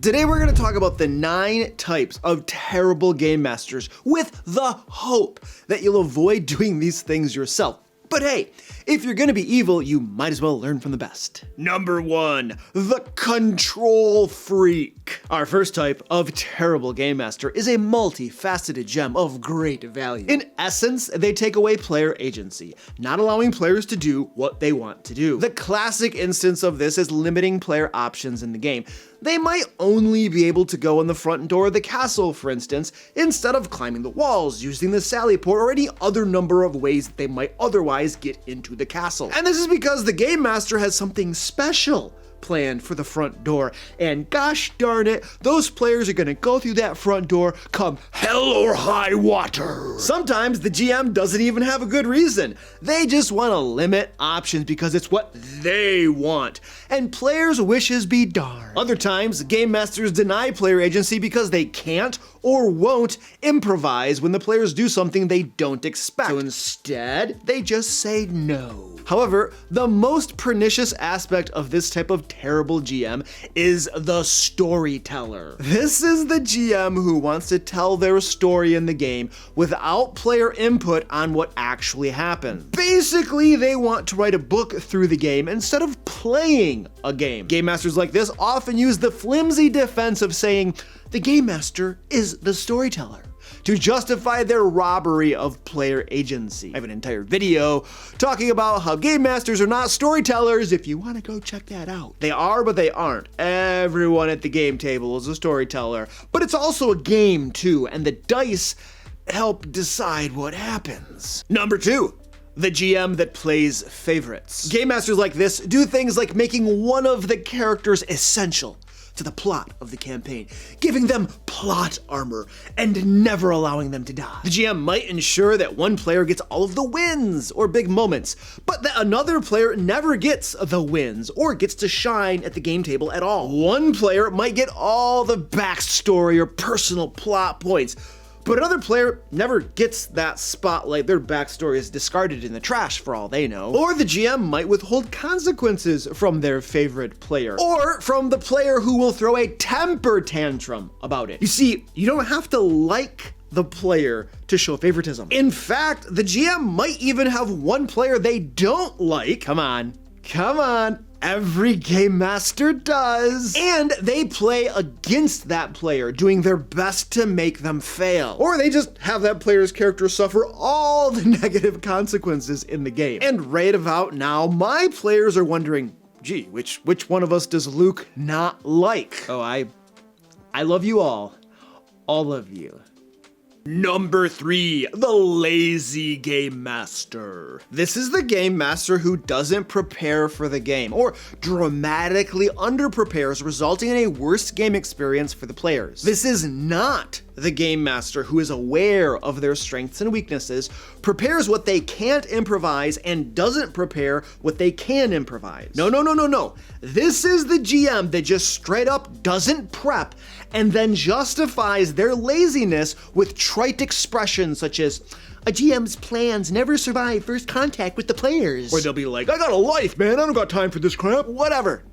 Today we're going to talk about the 9 types of terrible game masters with the hope that you'll avoid doing these things yourself. But hey, if you're going to be evil, you might as well learn from the best. Number 1, the control freak. Our first type of terrible game master is a multifaceted gem of great value. In essence, they take away player agency, not allowing players to do what they want to do. The classic instance of this is limiting player options in the game. They might only be able to go in the front door of the castle, for instance, instead of climbing the walls, using the sally port, or any other number of ways that they might otherwise get into the castle. And this is because the game master has something special planned for the front door, and gosh darn it, those players are gonna go through that front door come hell or high water. Sometimes the GM doesn't even have a good reason. They just want to limit options because it's what they want, and players' wishes be darned. Other times, game masters deny player agency because they can't or won't improvise when the players do something they don't expect. So instead, they just say no. However, the most pernicious aspect of this type of terrible GM is the storyteller. This is the GM who wants to tell their story in the game without player input on what actually happened. Basically, they want to write a book through the game instead of playing a game. Game masters like this often use the flimsy defense of saying, the game master is the storyteller, to justify their robbery of player agency. I have an entire video talking about how game masters are not storytellers if you want to go check that out. They are, but they aren't. Everyone at the game table is a storyteller, but it's also a game too, and the dice help decide what happens. Number 2. The GM that plays favorites. Game masters like this do things like making one of the characters essential to the plot of the campaign, giving them plot armor, and never allowing them to die. The GM might ensure that one player gets all of the wins or big moments, but that another player never gets the wins or gets to shine at the game table at all. One player might get all the backstory or personal plot points, but another player never gets that spotlight. Their backstory is discarded in the trash for all they know. Or the GM might withhold consequences from their favorite player, or from the player who will throw a temper tantrum about it. You see, you don't have to like the player to show favoritism. In fact, the GM might even have one player they don't like. Come on. Every game master does. And they play against that player, doing their best to make them fail. Or they just have that player's character suffer all the negative consequences in the game. And right about now, my players are wondering, gee, which one of us does Luke not like? Oh, I love you all of you. Number 3, the lazy game master. This is the game master who doesn't prepare for the game or dramatically underprepares, resulting in a worse game experience for the players. This is not the game master who is aware of their strengths and weaknesses, prepares what they can't improvise, and doesn't prepare what they can improvise. No. This is the GM that just straight up doesn't prep and then justifies their laziness with trite expressions such as, a GM's plans never survive first contact with the players. Or they'll be like, I got a life, man, I don't got time for this crap. Whatever.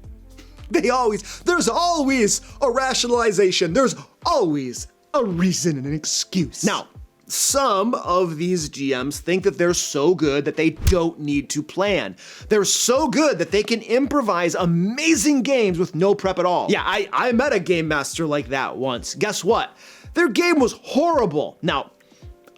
There's always a rationalization. There's always a reason and an excuse. Now, some of these GMs think that they're so good that they don't need to plan. They're so good that they can improvise amazing games with no prep at all. Yeah, I met a game master like that once. Guess what? Their game was horrible. Now,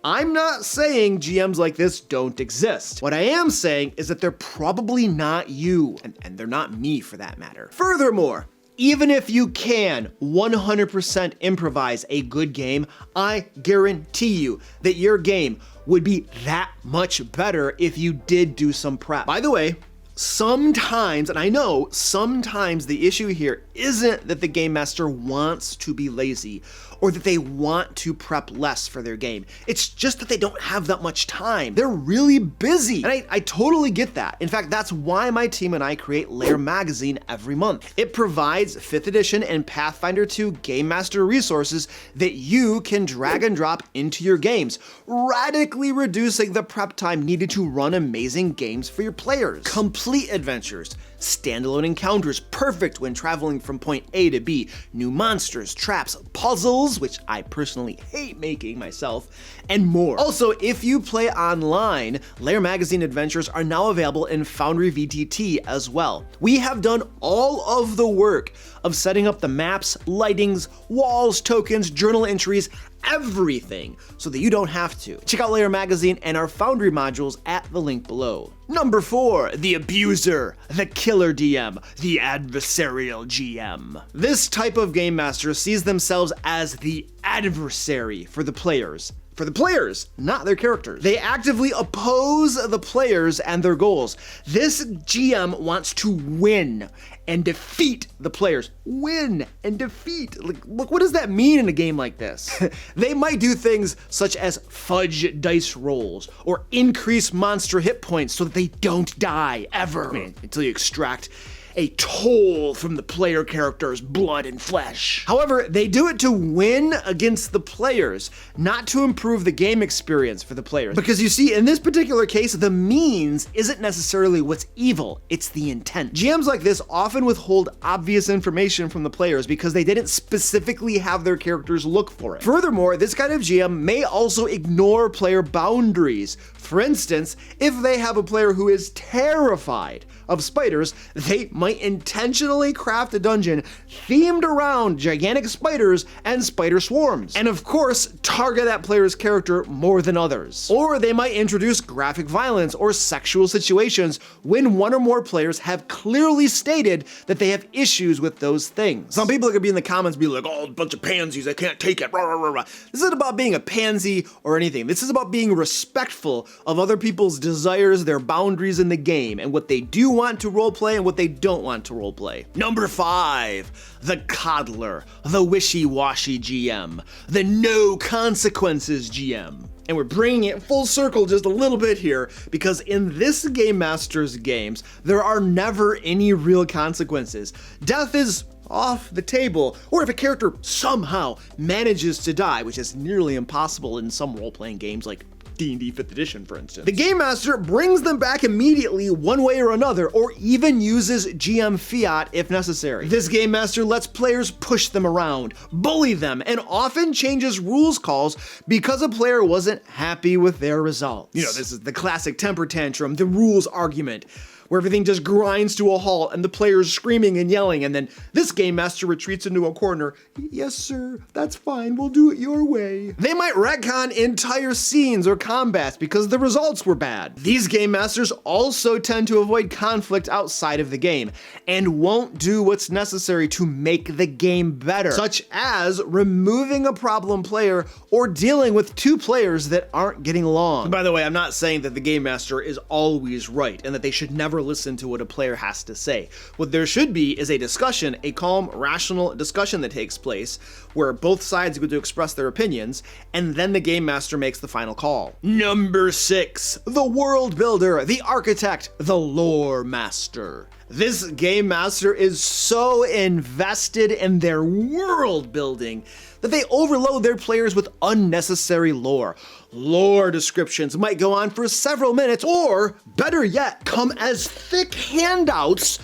I'm not saying GMs like this don't exist. What I am saying is that they're probably not you, and they're not me for that matter. Furthermore, even if you can 100% improvise a good game, I guarantee you that your game would be that much better if you did do some prep. By the way, sometimes, and I know sometimes the issue here isn't that the game master wants to be lazy or that they want to prep less for their game. It's just that they don't have that much time. They're really busy. And I totally get that. In fact, that's why my team and I create Lair magazine every month. It provides 5th edition and Pathfinder 2 Game Master resources that you can drag and drop into your games, radically reducing the prep time needed to run amazing games for your players. Complete adventures, standalone encounters perfect when traveling from point A to B, new monsters, traps, puzzles, which I personally hate making myself, and more. Also, if you play online, Lair magazine adventures are now available in Foundry VTT as well. We have done all of the work of setting up the maps, lightings, walls, tokens, journal entries, everything, so that you don't have to. Check out Lair magazine and our Foundry modules at the link below. Number 4, the abuser, the killer DM, the adversarial GM. This type of game master sees themselves as the adversary for the players. For the players, not their characters. They actively oppose the players and their goals. This GM wants to win and defeat the players. Win and defeat. Like, look, what does that mean in a game like this? They might do things such as fudge dice rolls or increase monster hit points so that they don't die ever. I mean, until you extract a toll from the player character's blood and flesh. However, they do it to win against the players, not to improve the game experience for the players. Because you see, in this particular case, the means isn't necessarily what's evil, it's the intent. GMs like this often withhold obvious information from the players because they didn't specifically have their characters look for it. Furthermore, this kind of GM may also ignore player boundaries. For instance, if they have a player who is terrified of spiders, they might intentionally craft a dungeon themed around gigantic spiders and spider swarms. And of course, target that player's character more than others. Or they might introduce graphic violence or sexual situations when one or more players have clearly stated that they have issues with those things. Some people are gonna be in the comments be like, oh, a bunch of pansies, I can't take it, rah, rah, rah, rah. This isn't about being a pansy or anything. This is about being respectful of other people's desires, their boundaries in the game, and what they do want to roleplay and what they don't want to roleplay. Number 5, the coddler, the wishy-washy GM, the no consequences GM. And we're bringing it full circle just a little bit here, because in this Game Master's games, there are never any real consequences. Death is off the table, or if a character somehow manages to die, which is nearly impossible in some role-playing games like D&D 5th edition, for instance. The Game Master brings them back immediately one way or another, or even uses GM fiat if necessary. This Game Master lets players push them around, bully them, and often changes rules calls because a player wasn't happy with their results. You know, this is the classic temper tantrum, the rules argument, where everything just grinds to a halt and the players screaming and yelling, and then this Game Master retreats into a corner. Yes, sir, that's fine, we'll do it your way. They might retcon entire scenes or combats because the results were bad. These Game Masters also tend to avoid conflict outside of the game and won't do what's necessary to make the game better, such as removing a problem player or dealing with two players that aren't getting along. By the way, I'm not saying that the Game Master is always right and that they should never listen to what a player has to say. What there should be is a discussion, a calm, rational discussion that takes place where both sides go to express their opinions, and then the Game Master makes the final call. Number 6, the world builder, the architect, the lore master. This Game Master is so invested in their world building that they overload their players with unnecessary lore. Lore descriptions might go on for several minutes, or better yet, come as thick handouts,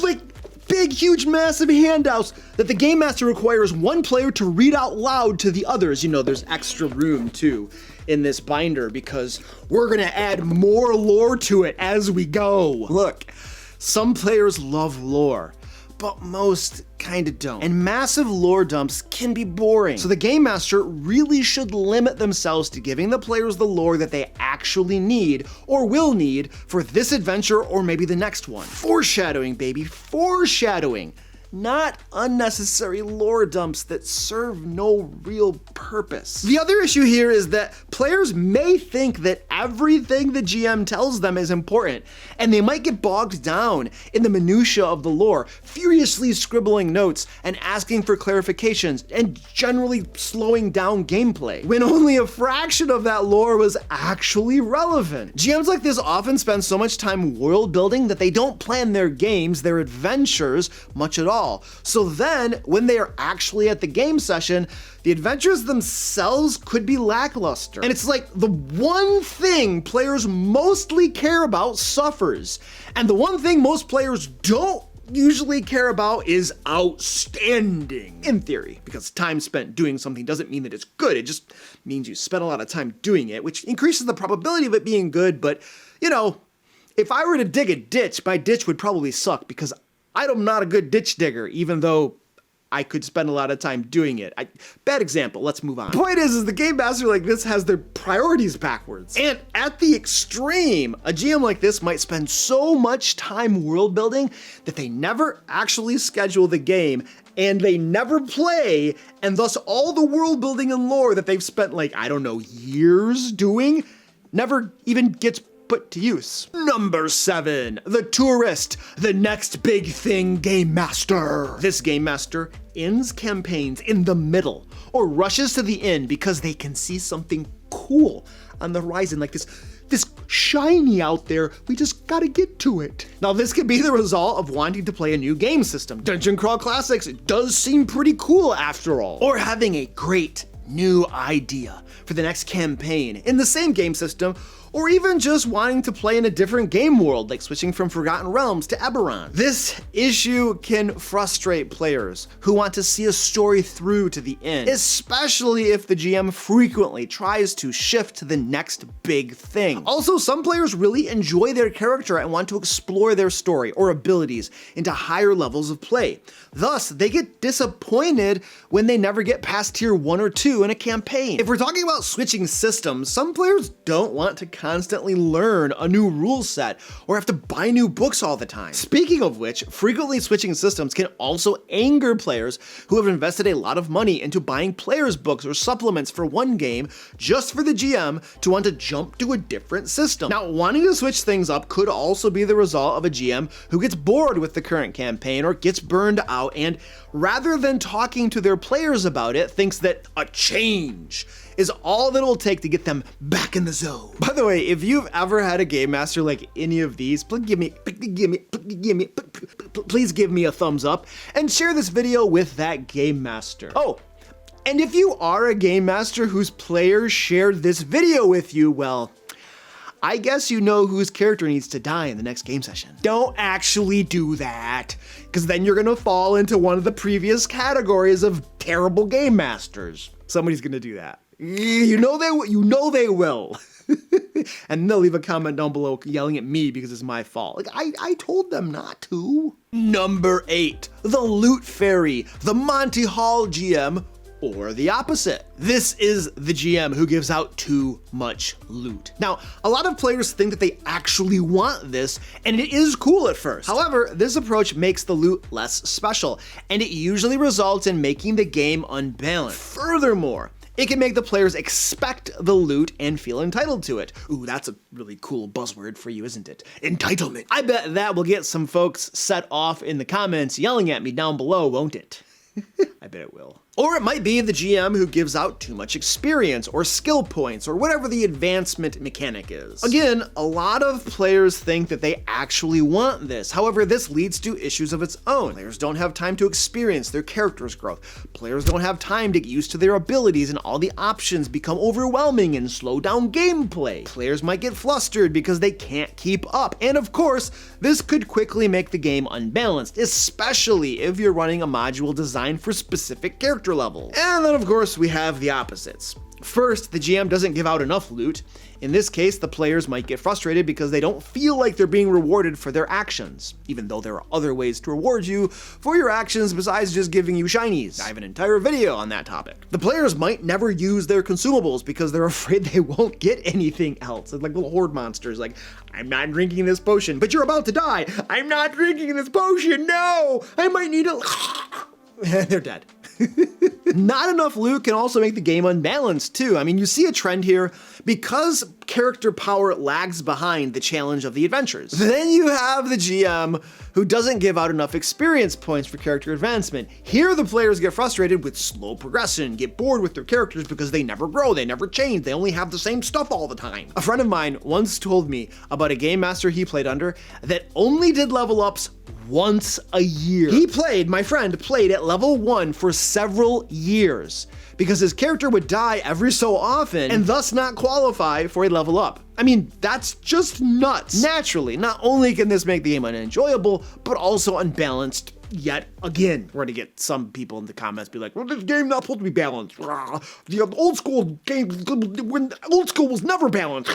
like big, huge, massive handouts that the Game Master requires one player to read out loud to the others. You know, there's extra room too in this binder because we're gonna add more lore to it as we go. Look, some players love lore, but most kinda don't. And massive lore dumps can be boring. So the Game Master really should limit themselves to giving the players the lore that they actually need or will need for this adventure or maybe the next one. Foreshadowing, baby, foreshadowing. Not unnecessary lore dumps that serve no real purpose. The other issue here is that players may think that everything the GM tells them is important, and they might get bogged down in the minutia of the lore, furiously scribbling notes and asking for clarifications, and generally slowing down gameplay, when only a fraction of that lore was actually relevant. GMs like this often spend so much time world building that they don't plan their games, their adventures, much at all. all. So then, when they are actually at the game session, the adventures themselves could be lackluster. And it's like the one thing players mostly care about suffers. And the one thing most players don't usually care about is outstanding, in theory, because time spent doing something doesn't mean that it's good. It just means you spent a lot of time doing it, which increases the probability of it being good. But, you know, if I were to dig a ditch, my ditch would probably suck because I'm not a good ditch digger, even though I could spend a lot of time doing it. Bad example, let's move on. The point is the game master like this has their priorities backwards. And at the extreme, a GM like this might spend so much time world building that they never actually schedule the game and they never play, and thus all the world building and lore that they've spent like, I don't know, years doing never even gets put to use. Number 7, the tourist, the next big thing game master. This game master ends campaigns in the middle or rushes to the end because they can see something cool on the horizon, like this shiny out there, we just gotta get to it. Now this could be the result of wanting to play a new game system. Dungeon Crawl Classics does seem pretty cool after all. Or having a great new idea for the next campaign in the same game system, or even just wanting to play in a different game world, like switching from Forgotten Realms to Eberron. This issue can frustrate players who want to see a story through to the end, especially if the GM frequently tries to shift to the next big thing. Also, some players really enjoy their character and want to explore their story or abilities into higher levels of play. Thus, they get disappointed when they never get past tier 1 or 2 in a campaign. If we're talking about switching systems, some players don't want to constantly learn a new rule set or have to buy new books all the time. Speaking of which, frequently switching systems can also anger players who have invested a lot of money into buying players' books or supplements for one game just for the GM to want to jump to a different system. Now, wanting to switch things up could also be the result of a GM who gets bored with the current campaign or gets burned out and, rather than talking to their players about it, thinks that a change is all that it'll take to get them back in the zone. By the way, if you've ever had a game master like any of these, please give me a thumbs up and share this video with that game master. Oh, and if you are a game master whose players shared this video with you, well, I guess you know whose character needs to die in the next game session. Don't actually do that, because then you're gonna fall into one of the previous categories of terrible game masters. Somebody's gonna do that. You know they will. And they'll leave a comment down below yelling at me because it's my fault. Like, I told them not to. Number 8, the Loot Fairy, the Monty Hall GM, or the opposite. This is the GM who gives out too much loot. Now, a lot of players think that they actually want this, and it is cool at first. However, this approach makes the loot less special, and it usually results in making the game unbalanced. Furthermore, it can make the players expect the loot and feel entitled to it. Ooh, that's a really cool buzzword for you, isn't it? Entitlement. I bet that will get some folks set off in the comments yelling at me down below, won't it? I bet it will. Or it might be the GM who gives out too much experience or skill points or whatever the advancement mechanic is. Again, a lot of players think that they actually want this. However, this leads to issues of its own. Players don't have time to experience their character's growth. Players don't have time to get used to their abilities, and all the options become overwhelming and slow down gameplay. Players might get flustered because they can't keep up. And of course, this could quickly make the game unbalanced, especially if you're running a module designed for specific character levels. And then of course we have the opposites. First, the GM doesn't give out enough loot. In this case, the players might get frustrated because they don't feel like they're being rewarded for their actions, even though there are other ways to reward you for your actions besides just giving you shinies. I have an entire video on that topic. The players might never use their consumables because they're afraid they won't get anything else. It's like little horde monsters, like, I'm not drinking this potion, but you're about to die. I'm not drinking this potion, no! I might need a... They're dead. Not enough loot can also make the game unbalanced too. I mean, you see a trend here because character power lags behind the challenge of the adventures. Then you have the GM who doesn't give out enough experience points for character advancement. Here the players get frustrated with slow progression, get bored with their characters because they never grow, they never change, they only have the same stuff all the time. A friend of mine once told me about a game master he played under that only did level ups once a year. My friend played at level 1 for several years because his character would die every so often and thus not qualify for a level up. I mean, that's just nuts. Naturally, not only can this make the game unenjoyable, but also unbalanced yet again. We're gonna get some people in the comments be like, well, this game not supposed to be balanced. The old school game, when old school was never balanced.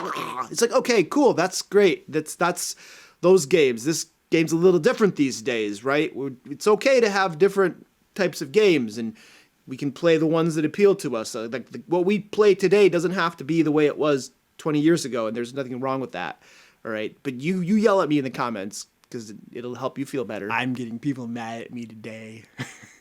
It's like, okay, cool, that's great. That's those games. This game's a little different these days, right? It's okay to have different types of games, and we can play the ones that appeal to us. Like what we play today doesn't have to be the way it was 20 years ago, and there's nothing wrong with that. All right, but you yell at me in the comments because it'll help you feel better. I'm getting people mad at me today.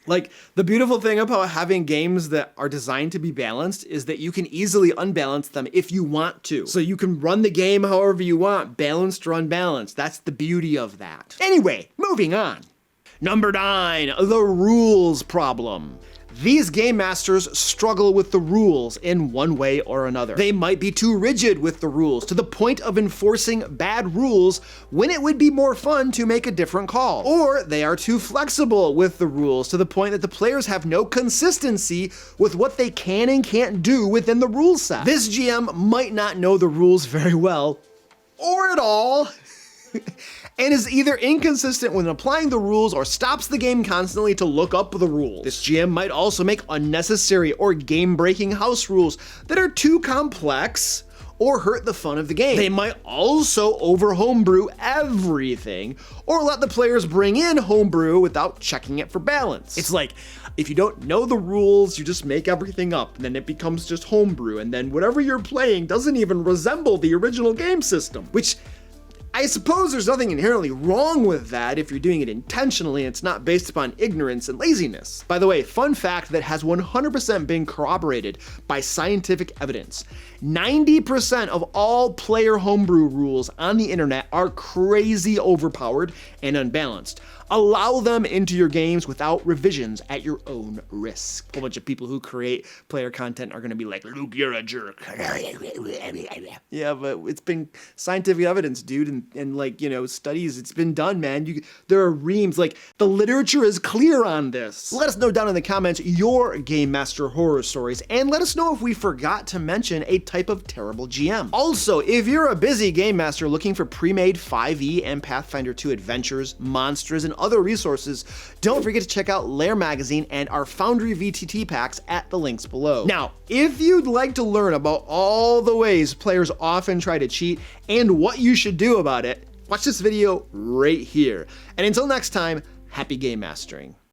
Like, the beautiful thing about having games that are designed to be balanced is that you can easily unbalance them if you want to. So you can run the game however you want, balanced or unbalanced. That's the beauty of that. Anyway, moving on. Number 9, the rules problem. These game masters struggle with the rules in one way or another. They might be too rigid with the rules to the point of enforcing bad rules when it would be more fun to make a different call. Or they are too flexible with the rules to the point that the players have no consistency with what they can and can't do within the rule set. This GM might not know the rules very well, or at all, and is either inconsistent when applying the rules or stops the game constantly to look up the rules. This GM might also make unnecessary or game-breaking house rules that are too complex or hurt the fun of the game. They might also over-homebrew everything, or let the players bring in homebrew without checking it for balance. It's like, if you don't know the rules, you just make everything up, and then it becomes just homebrew, and then whatever you're playing doesn't even resemble the original game system, which I suppose there's nothing inherently wrong with that if you're doing it intentionally and it's not based upon ignorance and laziness. By the way, fun fact that has 100% been corroborated by scientific evidence. 90% of all player homebrew rules on the internet are crazy overpowered and unbalanced. Allow them into your games without revisions at your own risk. A whole bunch of people who create player content are gonna be like, Luke, you're a jerk. Yeah, but it's been scientific evidence, dude, and like, you know, studies, it's been done, man. There are reams, like, the literature is clear on this. Let us know down in the comments your Game Master horror stories, and let us know if we forgot to mention a type of terrible GM. Also, if you're a busy Game Master looking for pre-made 5e and Pathfinder 2 adventures, monsters, and other resources, don't forget to check out Lair magazine and our Foundry VTT packs at the links below. Now, if you'd like to learn about all the ways players often try to cheat and what you should do about it, watch this video right here. And until next time, happy game mastering.